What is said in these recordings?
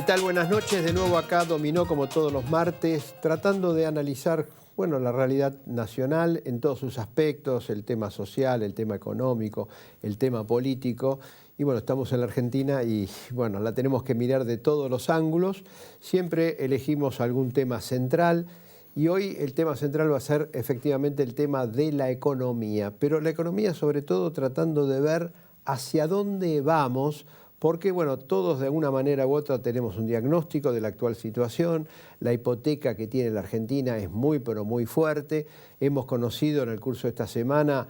¿Qué tal? Buenas noches. De nuevo acá Dominó como todos los martes, tratando de analizar, bueno, la realidad nacional en todos sus aspectos, el tema social, el tema económico, el tema político. Y bueno, estamos en la Argentina y bueno, la tenemos que mirar de todos los ángulos. Siempre elegimos algún tema central y hoy el tema central va a ser efectivamente el tema de la economía. Pero la economía sobre todo tratando de ver hacia dónde vamos, porque bueno, todos de alguna manera u otra tenemos un diagnóstico de la actual situación. La hipoteca que tiene la Argentina es muy pero muy fuerte. Hemos conocido en el curso de esta semana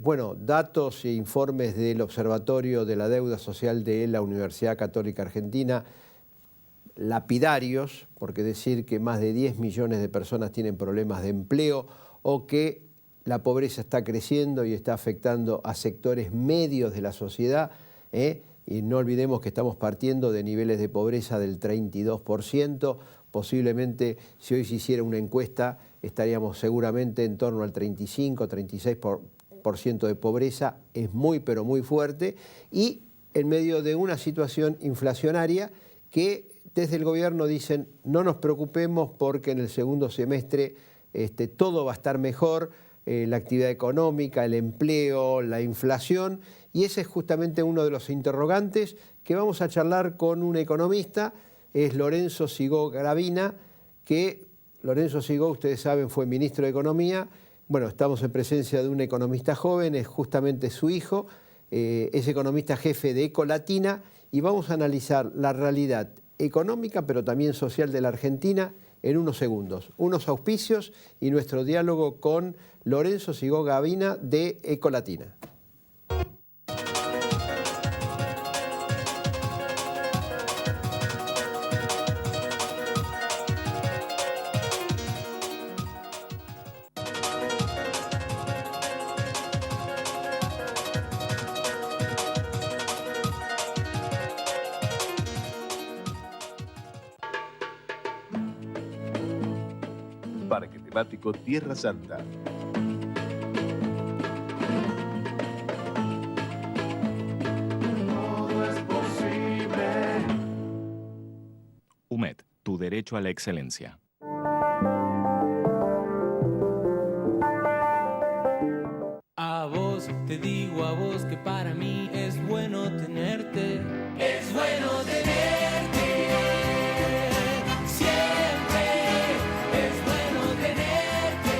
bueno, datos e informes del Observatorio de la Deuda Social de la Universidad Católica Argentina, lapidarios, porque decir que más de 10 millones de personas tienen problemas de empleo o que la pobreza está creciendo y está afectando a sectores medios de la sociedad, y no olvidemos que estamos partiendo de niveles de pobreza del 32%. Posiblemente, si hoy se hiciera una encuesta, estaríamos seguramente en torno al 35-36% de pobreza. Es muy, pero muy fuerte. Y en medio de una situación inflacionaria que desde el gobierno dicen no nos preocupemos porque en el segundo semestre todo va a estar mejor. La actividad económica, el empleo, la inflación, y ese es justamente uno de los interrogantes que vamos a charlar con un economista, es Lorenzo Sigó Gravina, que Lorenzo Sigó, ustedes saben, fue ministro de Economía. Bueno, estamos en presencia de un economista joven, es justamente su hijo, es economista jefe de Ecolatina, y vamos a analizar la realidad económica, pero también social de la Argentina, en unos segundos, unos auspicios y nuestro diálogo con Lorenzo Sigó Gravina de Ecolatina. Parque temático Tierra Santa. Todo es posible. UMED, tu derecho a la excelencia. A vos te digo, a vos que para mí es bueno tenerte. Es bueno tenerte. Siempre es bueno tenerte.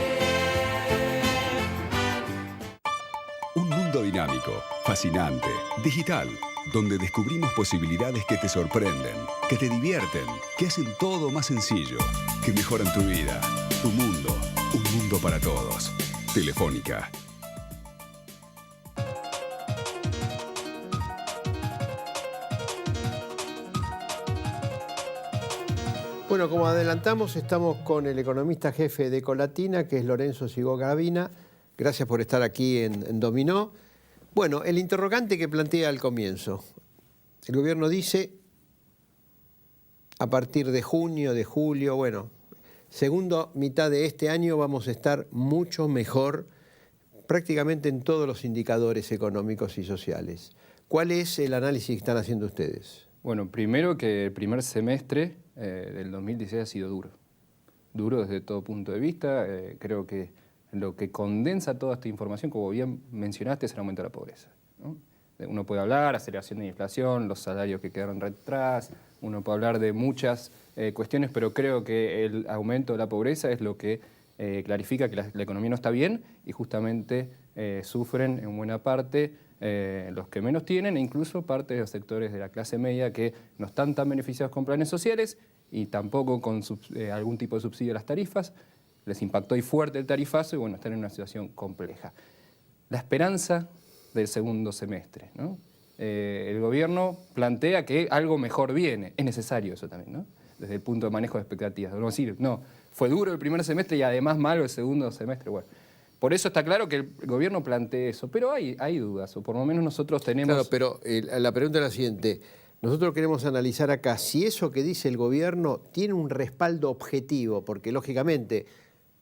Un mundo dinámico, fascinante, digital, donde descubrimos posibilidades que te sorprenden, que te divierten, que hacen todo más sencillo, que mejoran tu vida, tu mundo, un mundo para todos. Telefónica. Bueno, como adelantamos, estamos con el economista jefe de Ecolatina, que es Lorenzo Sigó Gravina. Gracias por estar aquí en Dominó. Bueno, el interrogante que plantea al comienzo. El gobierno dice, a partir de junio, de julio, bueno, segunda mitad de este año vamos a estar mucho mejor prácticamente en todos los indicadores económicos y sociales. ¿Cuál es el análisis que están haciendo ustedes? Bueno, primero que el primer semestre del 2016 ha sido duro. Duro desde todo punto de vista. Creo que lo que condensa toda esta información, como bien mencionaste, es el aumento de la pobreza, ¿no? Uno puede hablar de aceleración de la inflación, los salarios que quedaron atrás, uno puede hablar de muchas cuestiones, pero creo que el aumento de la pobreza es lo que clarifica que la economía no está bien y justamente sufren en buena parte los que menos tienen e incluso parte de los sectores de la clase media que no están tan beneficiados con planes sociales y tampoco con algún tipo de subsidio a las tarifas. Les impactó y fuerte el tarifazo y bueno, están en una situación compleja. La esperanza del segundo semestre, ¿no? El gobierno plantea que algo mejor viene. Es necesario eso también, ¿no? Desde el punto de manejo de expectativas. Debemos decir, no, fue duro el primer semestre y además malo el segundo semestre. Bueno, por eso está claro que el gobierno plantee eso, pero hay dudas, o por lo menos nosotros tenemos... Claro, pero la pregunta es la siguiente. Nosotros queremos analizar acá si eso que dice el gobierno tiene un respaldo objetivo, porque lógicamente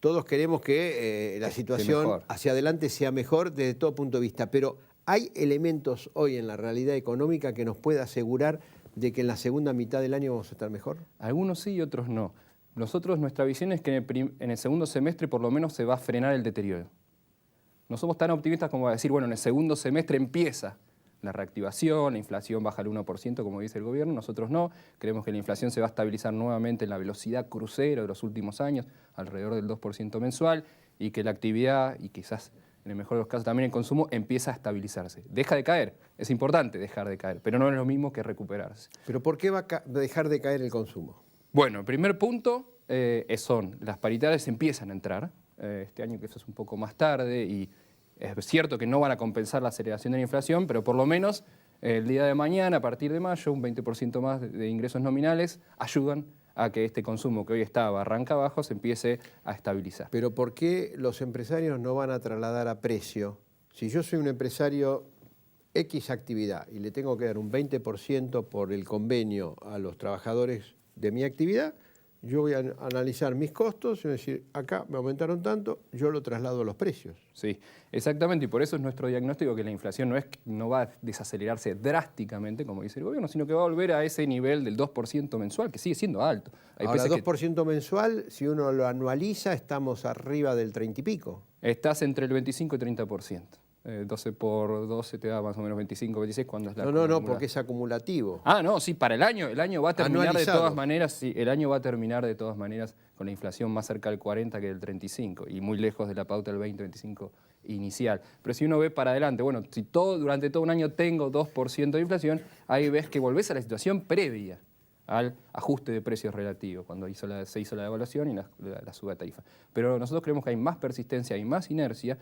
todos queremos que la situación hacia adelante sea mejor desde todo punto de vista, pero ¿hay elementos hoy en la realidad económica que nos pueda asegurar de que en la segunda mitad del año vamos a estar mejor? Algunos sí y otros no. Nosotros, nuestra visión es que en el segundo semestre por lo menos se va a frenar el deterioro. No somos tan optimistas como a decir, bueno, en el segundo semestre empieza la reactivación, la inflación baja al 1%, como dice el gobierno. Nosotros no. Creemos que la inflación se va a estabilizar nuevamente en la velocidad crucero de los últimos años, alrededor del 2% mensual, y que la actividad, y quizás en el mejor de los casos también el consumo, empieza a estabilizarse. Deja de caer. Es importante dejar de caer, pero no es lo mismo que recuperarse. ¿Pero por qué va a dejar de caer el consumo? Bueno, el primer punto son las paritarias empiezan a entrar. Este año que eso es un poco más tarde y es cierto que no van a compensar la aceleración de la inflación, pero por lo menos el día de mañana, a partir de mayo, un 20% más de ingresos nominales ayudan a que este consumo que hoy estaba arranca abajo se empiece a estabilizar. Pero ¿por qué los empresarios no van a trasladar a precio? Si yo soy un empresario X actividad y le tengo que dar un 20% por el convenio a los trabajadores de mi actividad, yo voy a analizar mis costos y decir, acá me aumentaron tanto, yo lo traslado a los precios. Sí, exactamente, y por eso es nuestro diagnóstico que la inflación no va a desacelerarse drásticamente, como dice el gobierno, sino que va a volver a ese nivel del 2% mensual, que sigue siendo alto. Ahora, 2% mensual, si uno lo anualiza, estamos arriba del 30 y pico. Estás entre el 25 y 30%. 12 por 12 te da más o menos 25, 26 cuando es la No, porque es acumulativo. Ah, no, sí, para el año va a terminar Anualizado. de todas maneras, sí, el año va a terminar de todas maneras con la inflación más cerca del 40 que del 35 y muy lejos de la pauta del 20-25 inicial. Pero si uno ve para adelante, bueno, si durante todo un año tengo 2% de inflación, ahí ves que volvés a la situación previa al ajuste de precios relativos, cuando se hizo la devaluación y la suba de tarifa. Pero nosotros creemos que hay más persistencia, hay más inercia.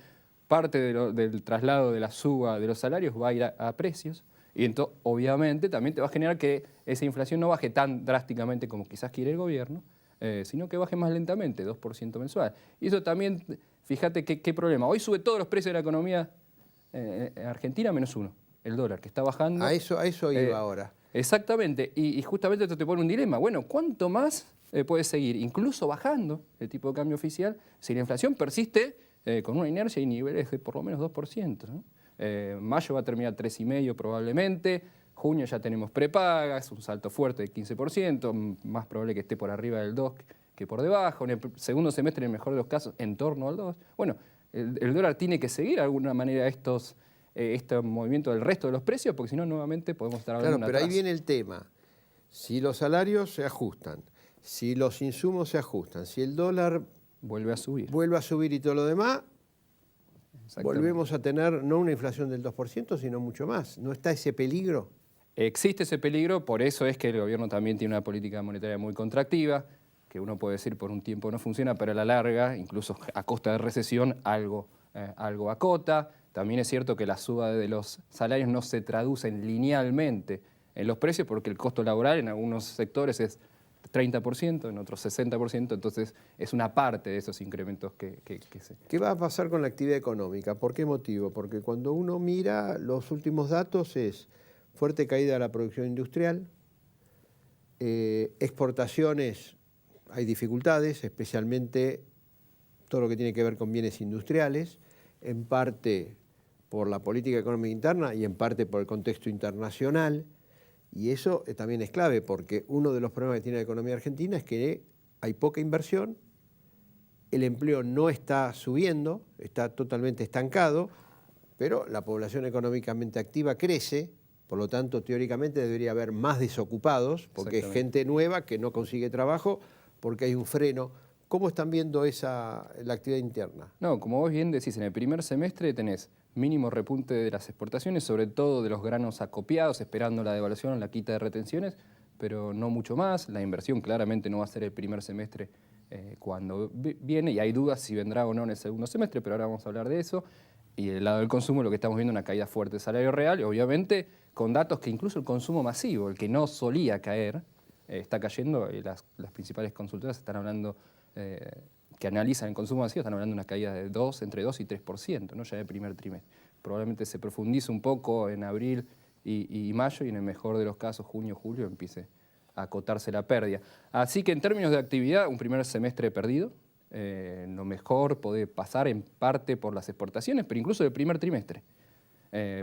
Parte del traslado de la suba de los salarios va a ir a precios y entonces obviamente también te va a generar que esa inflación no baje tan drásticamente como quizás quiere el gobierno, sino que baje más lentamente, 2% mensual. Y eso también, fíjate qué problema. Hoy sube todos los precios de la economía argentina menos uno, el dólar, que está bajando. A eso iba ahora. Exactamente, y justamente esto te pone un dilema. Bueno, ¿cuánto más puede seguir, incluso bajando el tipo de cambio oficial, si la inflación persiste con una inercia y niveles de por lo menos 2%? ¿No? Mayo va a terminar 3,5% probablemente, junio ya tenemos prepagas, un salto fuerte de 15%, más probable que esté por arriba del 2% que por debajo, en el segundo semestre en el mejor de los casos en torno al 2%. Bueno, el dólar tiene que seguir de alguna manera este movimiento del resto de los precios, porque si no nuevamente podemos estar hablando de Claro, pero ahí viene el tema. Si los salarios se ajustan, si los insumos se ajustan, si el dólar vuelve a subir y todo lo demás, volvemos a tener no una inflación del 2%, sino mucho más. ¿No está ese peligro? Existe ese peligro, por eso es que el gobierno también tiene una política monetaria muy contractiva, que uno puede decir por un tiempo no funciona, pero a la larga, incluso a costa de recesión, algo acota. También es cierto que la suba de los salarios no se traduce linealmente en los precios, porque el costo laboral en algunos sectores es 30%, en otros 60%, entonces es una parte de esos incrementos que se... ¿Qué va a pasar con la actividad económica? ¿Por qué motivo? Porque cuando uno mira los últimos datos es fuerte caída de la producción industrial, exportaciones, hay dificultades, especialmente todo lo que tiene que ver con bienes industriales, en parte por la política económica interna y en parte por el contexto internacional. Y eso también es clave, porque uno de los problemas que tiene la economía argentina es que hay poca inversión, el empleo no está subiendo, está totalmente estancado, pero la población económicamente activa crece, por lo tanto, teóricamente debería haber más desocupados, porque es gente nueva que no consigue trabajo, porque hay un freno. ¿Cómo están viendo la actividad interna? No, como vos bien decís, en el primer semestre tenés mínimo repunte de las exportaciones, sobre todo de los granos acopiados, esperando la devaluación o la quita de retenciones, pero no mucho más. La inversión claramente no va a ser el primer semestre cuando viene, y hay dudas si vendrá o no en el segundo semestre, pero ahora vamos a hablar de eso. Y del lado del consumo lo que estamos viendo es una caída fuerte del salario real, y obviamente con datos que incluso el consumo masivo, el que no solía caer, está cayendo, y las principales consultoras están hablando... que analizan el consumo masivo, están hablando de una caída de entre 2 y 3%, ¿no? Ya en el primer trimestre. Probablemente se profundice un poco en abril y mayo, y en el mejor de los casos, junio, julio, empiece a acotarse la pérdida. Así que en términos de actividad, un primer semestre perdido. Lo mejor puede pasar en parte por las exportaciones, pero incluso el primer trimestre.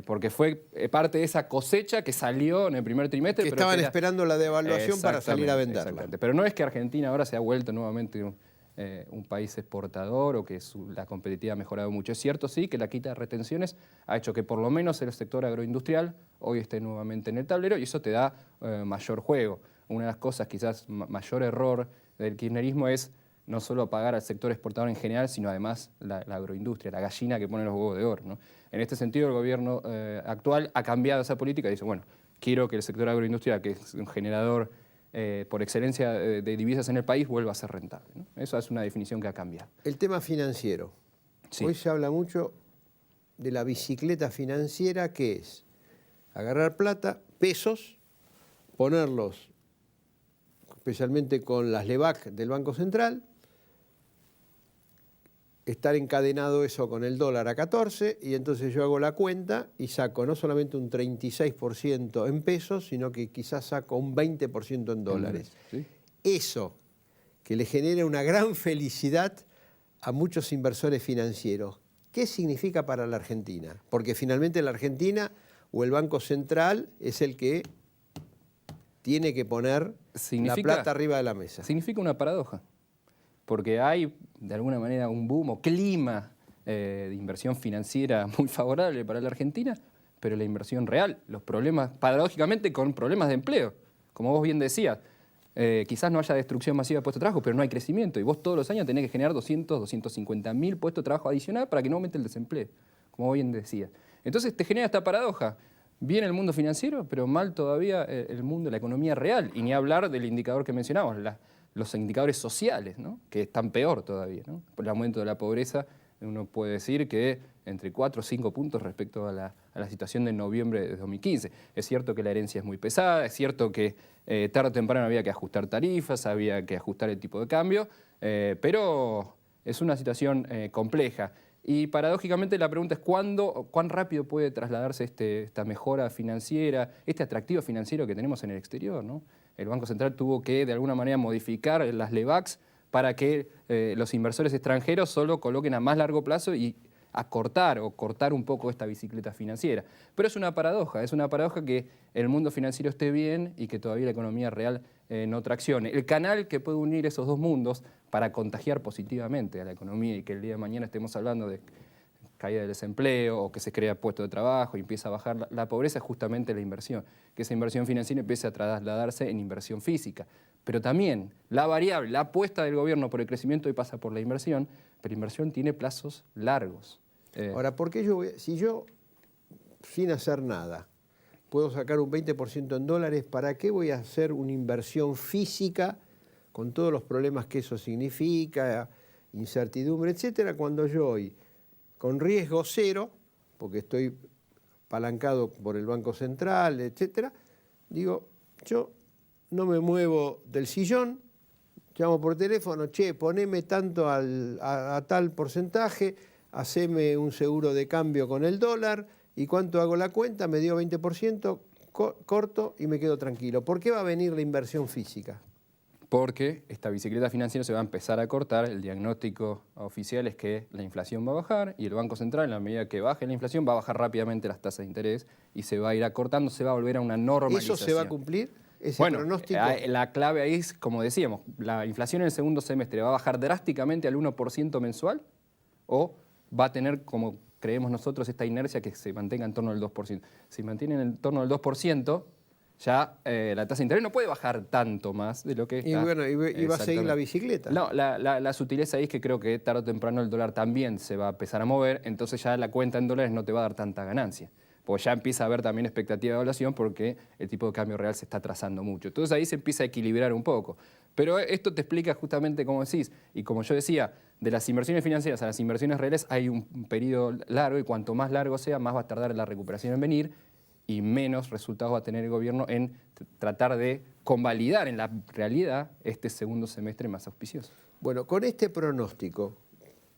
porque fue parte de esa cosecha que salió en el primer trimestre. Que pero estaban era- esperando la devaluación para salir a venderla. Exactamente. Pero no es que Argentina ahora se ha vuelto nuevamente un país exportador o que la competitividad ha mejorado mucho. Es cierto, sí, que la quita de retenciones ha hecho que por lo menos el sector agroindustrial hoy esté nuevamente en el tablero y eso te da mayor juego. Una de las cosas, quizás mayor error del kirchnerismo es no solo pagar al sector exportador en general, sino además la agroindustria, la gallina que pone los huevos de oro, ¿no? En este sentido, el gobierno actual ha cambiado esa política y dice, bueno, quiero que el sector agroindustrial, que es un generador por excelencia de divisas en el país, vuelva a ser rentable, ¿no? Esa es una definición que ha cambiado. El tema financiero. Sí. Hoy se habla mucho de la bicicleta financiera, que es agarrar plata, pesos, ponerlos, especialmente con las LEVAC del Banco Central, estar encadenado eso con el dólar a 14 y entonces yo hago la cuenta y saco no solamente un 36% en pesos, sino que quizás saco un 20% en dólares. ¿Sí? Eso que le genera una gran felicidad a muchos inversores financieros. ¿Qué significa para la Argentina? Porque finalmente la Argentina o el Banco Central es el que tiene que poner la plata arriba de la mesa. Significa una paradoja, porque hay de alguna manera un boom o clima de inversión financiera muy favorable para la Argentina, pero la inversión real, los problemas, paradójicamente con problemas de empleo, como vos bien decías, quizás no haya destrucción masiva de puestos de trabajo, pero no hay crecimiento y vos todos los años tenés que generar 250.000 puestos de trabajo adicional para que no aumente el desempleo, como vos bien decías. Entonces te genera esta paradoja. Bien el mundo financiero, pero mal todavía el mundo de la economía real. Y ni hablar del indicador que mencionamos, los indicadores sociales, ¿no? Que están peor todavía, ¿no? Por el aumento de la pobreza, uno puede decir que entre 4 o 5 puntos respecto a la situación de noviembre de 2015. Es cierto que la herencia es muy pesada, es cierto que tarde o temprano había que ajustar tarifas, había que ajustar el tipo de cambio, pero es una situación compleja. Y paradójicamente la pregunta es cuán rápido puede trasladarse esta mejora financiera, este atractivo financiero que tenemos en el exterior, ¿no? El Banco Central tuvo que de alguna manera modificar las LEVACs para que los inversores extranjeros solo coloquen a más largo plazo y cortar un poco esta bicicleta financiera. Pero es una paradoja que el mundo financiero esté bien y que todavía la economía real no traccione. El canal que puede unir esos dos mundos para contagiar positivamente a la economía y que el día de mañana estemos hablando de caída del desempleo o que se crea puesto de trabajo y empieza a bajar la pobreza es justamente la inversión, que esa inversión financiera empiece a trasladarse en inversión física. Pero también la variable, la apuesta del gobierno por el crecimiento hoy pasa por la inversión, pero la inversión tiene plazos largos. Ahora, ¿por qué si yo, sin hacer nada, puedo sacar un 20% en dólares, ¿para qué voy a hacer una inversión física con todos los problemas que eso significa, incertidumbre, etcétera, cuando yo hoy, con riesgo cero, porque estoy apalancado por el Banco Central, etcétera, digo, yo no me muevo del sillón, llamo por teléfono, che, poneme tanto a tal porcentaje, haceme un seguro de cambio con el dólar, y cuánto hago la cuenta, me dio 20%, corto y me quedo tranquilo. ¿Por qué va a venir la inversión física? Porque esta bicicleta financiera se va a empezar a cortar, el diagnóstico oficial es que la inflación va a bajar y el Banco Central, en la medida que baje la inflación, va a bajar rápidamente las tasas de interés y se va a ir acortando, se va a volver a una normalización. ¿Eso se va a cumplir? ¿Ese pronóstico? La clave ahí es, como decíamos, la inflación en el segundo semestre va a bajar drásticamente al 1% mensual o va a tener, como creemos nosotros, esta inercia que se mantenga en torno al 2%. Si mantiene en torno al 2%, ya la tasa de interés no puede bajar tanto más de lo que está. Y bueno, y va a seguir la bicicleta. No, la sutileza ahí es que creo que tarde o temprano el dólar también se va a empezar a mover, entonces ya la cuenta en dólares no te va a dar tanta ganancia. Pues ya empieza a haber también expectativa de evaluación porque el tipo de cambio real se está trazando mucho. Entonces ahí se empieza a equilibrar un poco. Pero esto te explica justamente, como decís, y como yo decía, de las inversiones financieras a las inversiones reales hay un periodo largo y cuanto más largo sea, más va a tardar la recuperación en venir y menos resultados va a tener el gobierno en tratar de convalidar en la realidad este segundo semestre más auspicioso. Bueno, con este pronóstico,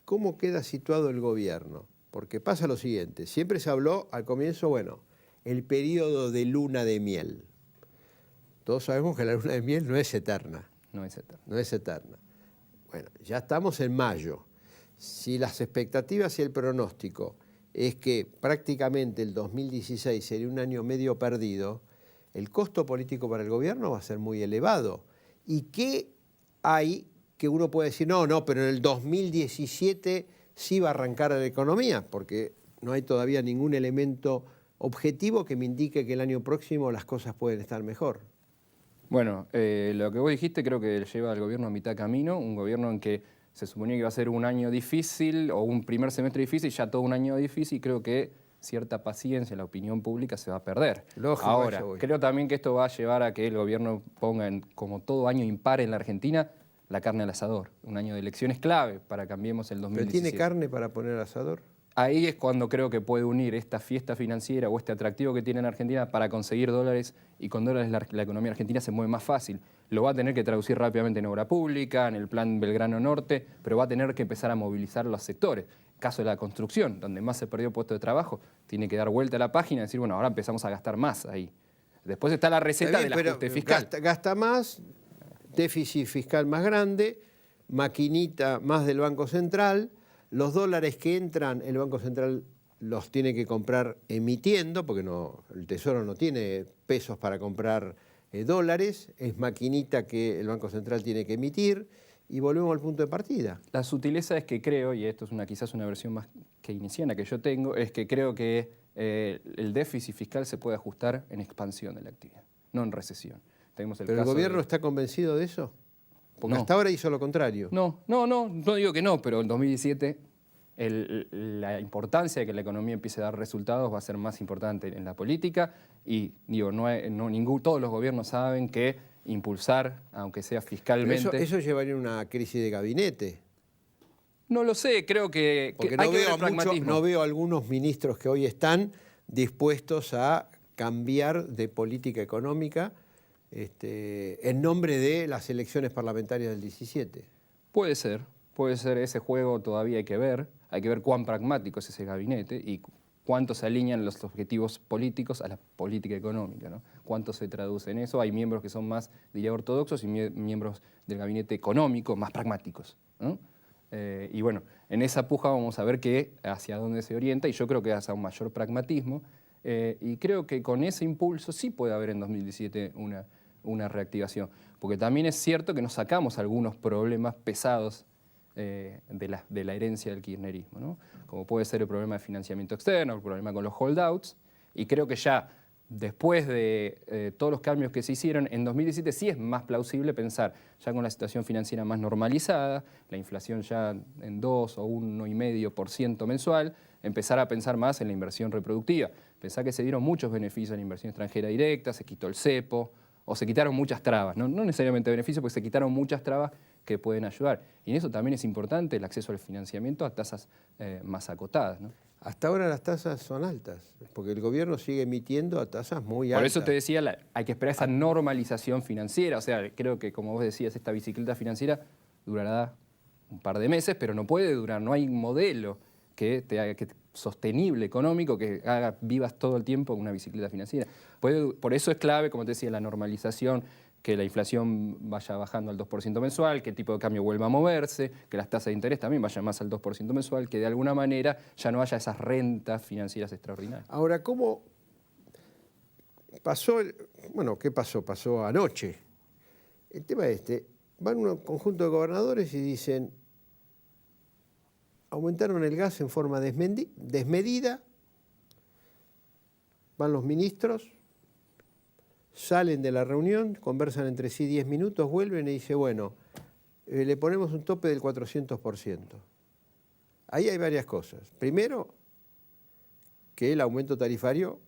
¿cómo queda situado el gobierno? Porque pasa lo siguiente, siempre se habló al comienzo, bueno, el periodo de luna de miel. Todos sabemos que la luna de miel no es eterna. No es eterna. No es eterna. Bueno, ya estamos en mayo. Si las expectativas y el pronóstico es que prácticamente el 2016 sería un año medio perdido, el costo político para el gobierno va a ser muy elevado. ¿Y qué hay que uno puede decir, no, pero en el 2017 sí va a arrancar la economía? Porque no hay todavía ningún elemento objetivo que me indique que el año próximo las cosas pueden estar mejor. Bueno, lo que vos dijiste creo que lleva al gobierno a mitad de camino, un gobierno en que se suponía que iba a ser un año difícil o un primer semestre difícil, ya todo un año difícil, y creo que cierta paciencia en la opinión pública se va a perder. Lógico, ahora, eso voy. creo también que esto va a llevar a que el gobierno ponga, como todo año impar en la Argentina, la carne al asador. Un año de elecciones clave para Cambiemos el 2017. ¿Pero tiene carne para poner al asador? Ahí es cuando creo que puede unir esta fiesta financiera o este atractivo que tiene en Argentina para conseguir dólares, y con dólares la economía argentina se mueve más fácil. Lo va a tener que traducir rápidamente en obra pública, en el plan Belgrano Norte, pero va a tener que empezar a movilizar los sectores. Caso de la construcción, donde más se perdió puesto de trabajo, tiene que dar vuelta a la página y decir, bueno, ahora empezamos a gastar más ahí. Después está la receta del ajuste fiscal. Gasta más, déficit fiscal más grande, maquinita más del Banco Central. Los dólares que entran, el Banco Central los tiene que comprar emitiendo, porque el Tesoro no tiene pesos para comprar dólares, es maquinita que el Banco Central tiene que emitir, y volvemos al punto de partida. La sutileza es que creo, y esto es quizás una versión más keynesiana que yo tengo, es que creo que el déficit fiscal se puede ajustar en expansión de la actividad, no en recesión. Tenemos ¿Pero el gobierno está convencido de eso? Porque No. hasta ahora hizo lo contrario. No digo que no, pero en 2017 la importancia de que la economía empiece a dar resultados va a ser más importante en la política, y digo, todos los gobiernos saben que impulsar, aunque sea Pero fiscalmente... eso llevaría a una crisis de gabinete. No lo sé, creo que Porque hay que ver el pragmatismo. no veo a algunos ministros que hoy están dispuestos a cambiar de política económica en nombre de las elecciones parlamentarias del 17. Puede ser ese juego, todavía hay que ver cuán pragmático es ese gabinete y cuánto se alinean los objetivos políticos a la política económica, ¿no? Cuánto se traduce en eso. Hay miembros que son más, diría, ortodoxos, y miembros del gabinete económico más pragmáticos, ¿no? Y bueno, en esa puja vamos a ver hacia dónde se orienta, y yo creo que hacia un mayor pragmatismo, y creo que con ese impulso sí puede haber en 2017 una reactivación, porque también es cierto que nos sacamos algunos problemas pesados de la herencia del kirchnerismo, ¿no? Como puede ser el problema de financiamiento externo, el problema con los holdouts, y creo que ya después de todos los cambios que se hicieron, en 2017 sí es más plausible pensar, ya con la situación financiera más normalizada, la inflación ya en 2 o 1,5% mensual, empezar a pensar más en la inversión reproductiva. Pensar que se dieron muchos beneficios en la inversión extranjera directa, se quitó el cepo, o se quitaron muchas trabas, no necesariamente beneficios, porque se quitaron muchas trabas que pueden ayudar. Y en eso también es importante el acceso al financiamiento a tasas más acotadas, ¿no? Hasta ahora las tasas son altas, porque el gobierno sigue emitiendo a tasas muy altas. Por eso te decía, hay que esperar esa normalización financiera. O sea, creo que, como vos decías, esta bicicleta financiera durará un par de meses, pero no puede durar. No hay modelo sostenible, económico, que haga vivas todo el tiempo una bicicleta financiera. Por eso es clave, como te decía, la normalización, que la inflación vaya bajando al 2% mensual, que el tipo de cambio vuelva a moverse, que las tasas de interés también vayan más al 2% mensual, que de alguna manera ya no haya esas rentas financieras extraordinarias. Ahora, ¿cómo pasó? ¿Qué pasó? Pasó anoche. El tema es van un conjunto de gobernadores y dicen, aumentaron el gas en forma desmedida, van los ministros, salen de la reunión, conversan entre sí 10 minutos, vuelven y dicen, bueno, le ponemos un tope del 400%. Ahí hay varias cosas. Primero, que el aumento tarifario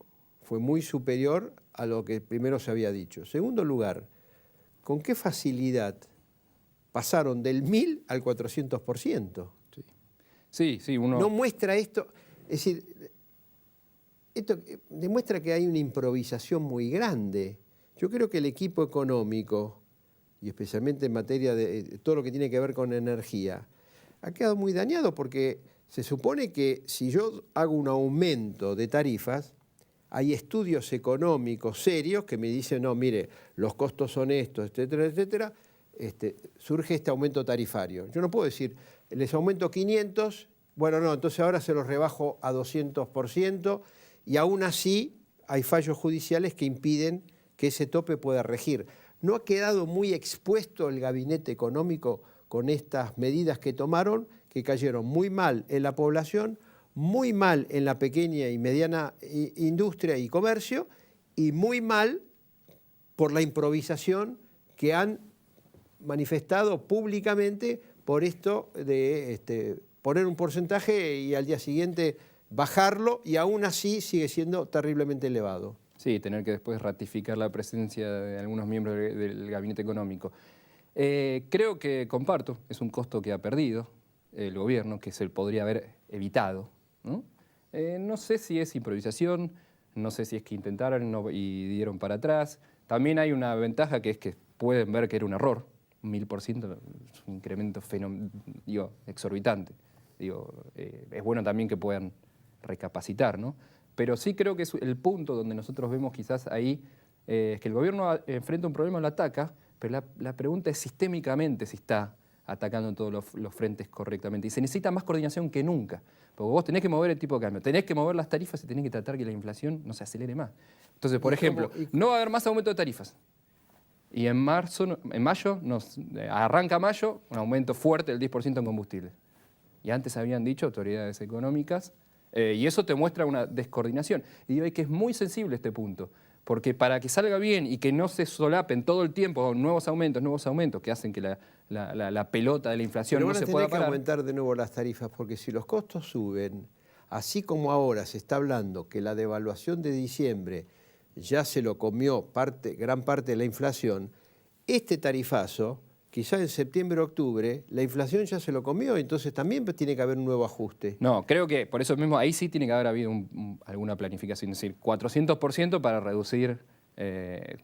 fue muy superior a lo que primero se había dicho. Segundo lugar, ¿con qué facilidad pasaron del 1000 al 400%? Sí, uno... No muestra esto, es decir, esto demuestra que hay una improvisación muy grande. Yo creo que el equipo económico, y especialmente en materia de todo lo que tiene que ver con energía, ha quedado muy dañado, porque se supone que si yo hago un aumento de tarifas, hay estudios económicos serios que me dicen, no, mire, los costos son estos, etcétera, etcétera, surge este aumento tarifario. Yo no puedo decir, les aumento 500 bueno, no, entonces ahora se los rebajo a 200% y aún así hay fallos judiciales que impiden que ese tope pueda regir. ¿No ha quedado muy expuesto el gabinete económico con estas medidas que tomaron, que cayeron muy mal en la población, muy mal en la pequeña y mediana industria y comercio y muy mal por la improvisación que han manifestado públicamente por esto de poner un porcentaje y al día siguiente bajarlo y aún así sigue siendo terriblemente elevado? Sí, tener que después ratificar la presencia de algunos miembros del gabinete económico. Creo que comparto, es un costo que ha perdido el gobierno, que se podría haber evitado, ¿no? No sé si es improvisación, no sé si es que intentaron y dieron para atrás. También hay una ventaja que es que pueden ver que era un error. 1000% es un incremento exorbitante. Es bueno también que puedan recapacitar, ¿no? Pero sí creo que es el punto donde nosotros vemos quizás ahí es que el gobierno enfrenta un problema, lo ataca, pero la pregunta es sistémicamente si está atacando en todos los frentes correctamente. Y se necesita más coordinación que nunca. Porque vos tenés que mover el tipo de cambio, tenés que mover las tarifas y tenés que tratar que la inflación no se acelere más. Entonces, por ejemplo, no va a haber más aumento de tarifas. Y en mayo, arranca mayo, un aumento fuerte del 10% en combustible. Y antes habían dicho autoridades económicas, y eso te muestra una descoordinación. Y digo que es muy sensible este punto, porque para que salga bien y que no se solapen todo el tiempo nuevos aumentos que hacen que la pelota de la inflación no se pueda parar. Pero van a tener que aumentar de nuevo las tarifas, porque si los costos suben, así como ahora se está hablando que la devaluación de diciembre ya se lo comió gran parte de la inflación, este tarifazo, quizá en septiembre o octubre, la inflación ya se lo comió, entonces también tiene que haber un nuevo ajuste. No, creo que por eso mismo ahí sí tiene que haber habido alguna planificación, es decir, 400% para reducir,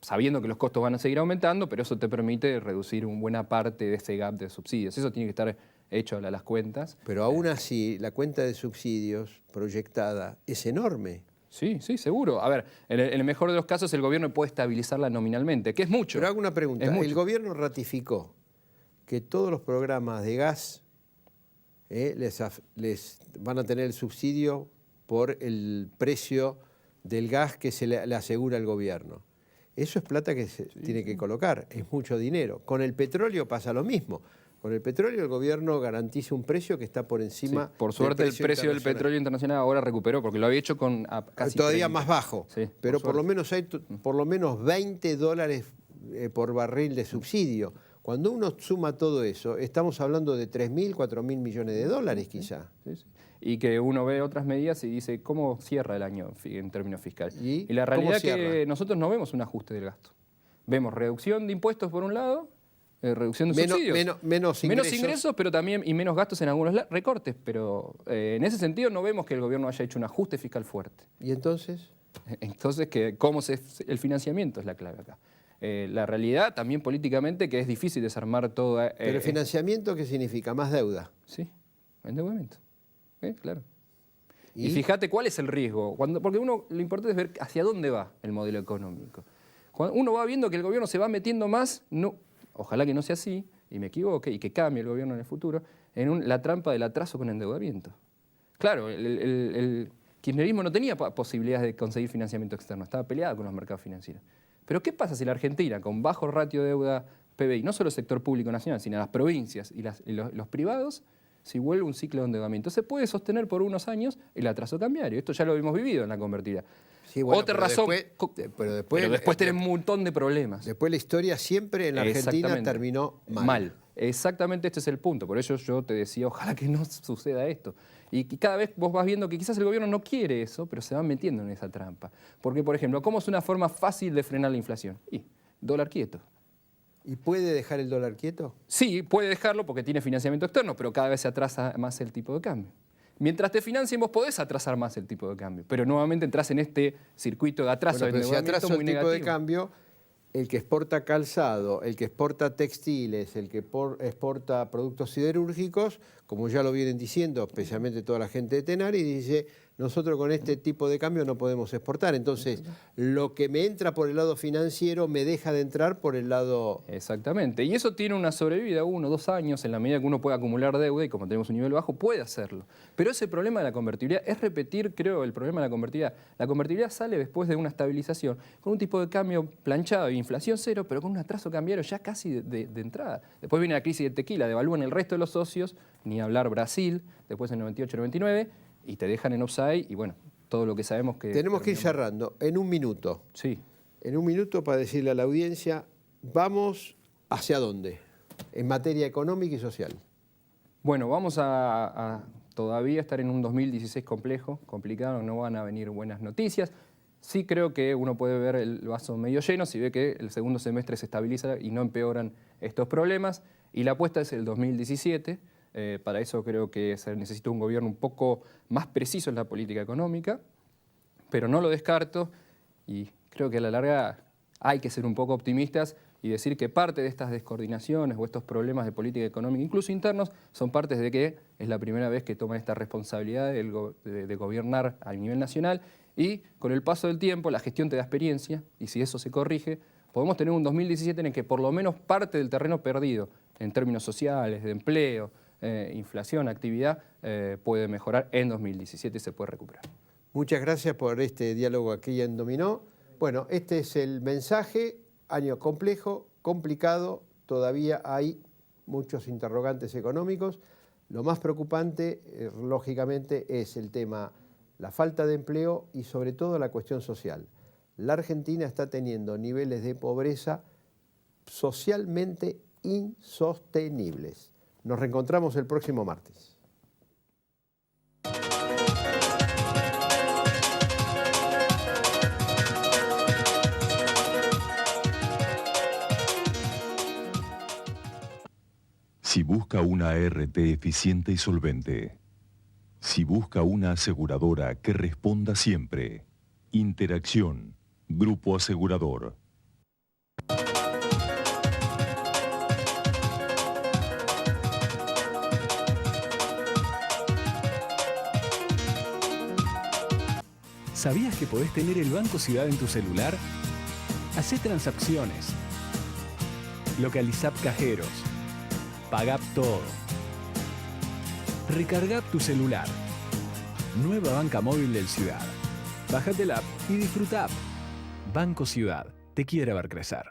sabiendo que los costos van a seguir aumentando, pero eso te permite reducir una buena parte de ese gap de subsidios. Eso tiene que estar hecho a las cuentas. Pero aún así, la cuenta de subsidios proyectada es enorme. Sí, seguro. A ver, en el mejor de los casos el gobierno puede estabilizarla nominalmente, que es mucho. Pero hago una pregunta. El gobierno ratificó que todos los programas de gas les van a tener el subsidio por el precio del gas que se le asegura el gobierno. Eso es plata que se tiene que colocar, es mucho dinero. Con el petróleo pasa lo mismo. Con el petróleo el gobierno garantiza un precio que está por encima. Sí, por suerte el precio del petróleo internacional ahora recuperó, porque lo había hecho con casi todavía 30. más bajo, Sí, pero por lo menos hay por lo menos $20 por barril de subsidio. Cuando uno suma todo eso, estamos hablando de 3.000, 4.000 millones de dólares quizá. Sí. Y que uno ve otras medidas y dice, ¿cómo cierra el año en términos fiscales? ¿Y la realidad es que cierra? nosotros no vemos un ajuste del gasto. Vemos reducción de impuestos por un lado, reducción de subsidios. Menos ingresos, pero también y menos gastos en algunos recortes. Pero en ese sentido no vemos que el gobierno haya hecho un ajuste fiscal fuerte. ¿Y entonces? Entonces, el financiamiento es la clave acá. La realidad también políticamente que es difícil desarmar todo. ¿Pero el financiamiento qué significa? ¿Más deuda? Sí, endeudamiento. Claro. Y fíjate cuál es el riesgo. Porque lo importante es ver hacia dónde va el modelo económico. Cuando uno va viendo que el gobierno se va metiendo más, ojalá que no sea así, y me equivoque, y que cambie el gobierno en el futuro, en la trampa del atraso con endeudamiento. Claro, el kirchnerismo no tenía posibilidades de conseguir financiamiento externo, estaba peleado con los mercados financieros. Pero ¿qué pasa si la Argentina, con bajo ratio de deuda PBI, no solo el sector público nacional, sino las provincias y los privados, si vuelve un ciclo de endeudamiento? Se puede sostener por unos años el atraso cambiario. Esto ya lo hemos vivido en la convertida. Sí, bueno, otra razón, pero después tenés un montón de problemas. Después la historia siempre en la Argentina terminó mal. Exactamente, este es el punto. Por eso yo te decía, ojalá que no suceda esto. Y cada vez vos vas viendo que quizás el gobierno no quiere eso, pero se va metiendo en esa trampa. Porque, por ejemplo, ¿cómo es una forma fácil de frenar la inflación? Dólar quieto. ¿Y puede dejar el dólar quieto? Sí, puede dejarlo porque tiene financiamiento externo, pero cada vez se atrasa más el tipo de cambio. Mientras te financien, vos podés atrasar más el tipo de cambio, pero nuevamente entras en este circuito de atraso. Bueno, pero si atraso el tipo negativo de cambio, el que exporta calzado, el que exporta textiles, el que exporta productos siderúrgicos, como ya lo vienen diciendo, especialmente toda la gente de Tenaris, dice, nosotros con este tipo de cambio no podemos exportar. Entonces, lo que me entra por el lado financiero me deja de entrar por el lado... Exactamente. Y eso tiene una sobrevida, 1 o 2 años, en la medida que uno puede acumular deuda y como tenemos un nivel bajo, puede hacerlo. Pero ese problema de la convertibilidad es repetir, creo, el problema de la convertibilidad. La convertibilidad sale después de una estabilización, con un tipo de cambio planchado y inflación cero, pero con un atraso cambiario ya casi de entrada. Después viene la crisis del tequila, devalúan el resto de los socios, ni hablar Brasil, después en 98-99, y te dejan en offside y bueno, todo lo que sabemos que... Tenemos que ir cerrando en un minuto. Sí. En un minuto para decirle a la audiencia, ¿vamos hacia dónde? En materia económica y social. Bueno, vamos a todavía estar en un 2016 complicado, no van a venir buenas noticias. Sí creo que uno puede ver el vaso medio lleno si ve que el segundo semestre se estabiliza y no empeoran estos problemas. Y la apuesta es el 2017. Para eso creo que se necesita un gobierno un poco más preciso en la política económica, pero no lo descarto y creo que a la larga hay que ser un poco optimistas y decir que parte de estas descoordinaciones o estos problemas de política económica, incluso internos, son partes de que es la primera vez que toman esta responsabilidad de gobernar a nivel nacional y con el paso del tiempo la gestión te da experiencia y si eso se corrige, podemos tener un 2017 en el que por lo menos parte del terreno perdido en términos sociales, de empleo, inflación, actividad, puede mejorar en 2017 y se puede recuperar. Muchas gracias por este diálogo aquí en Dominó. Bueno, este es el mensaje, año complejo, complicado, todavía hay muchos interrogantes económicos. Lo más preocupante, lógicamente, es el tema, la falta de empleo y sobre todo la cuestión social. La Argentina está teniendo niveles de pobreza socialmente insostenibles. Nos reencontramos el próximo martes. Si busca una ART eficiente y solvente. Si busca una aseguradora que responda siempre. Interacción. Grupo Asegurador. ¿Sabías que podés tener el Banco Ciudad en tu celular? Hacé transacciones. Localizá cajeros. Pagá todo. Recargá tu celular. Nueva banca móvil del Ciudad. Bájate la app y disfrutá. Banco Ciudad. Te quiere ver crecer.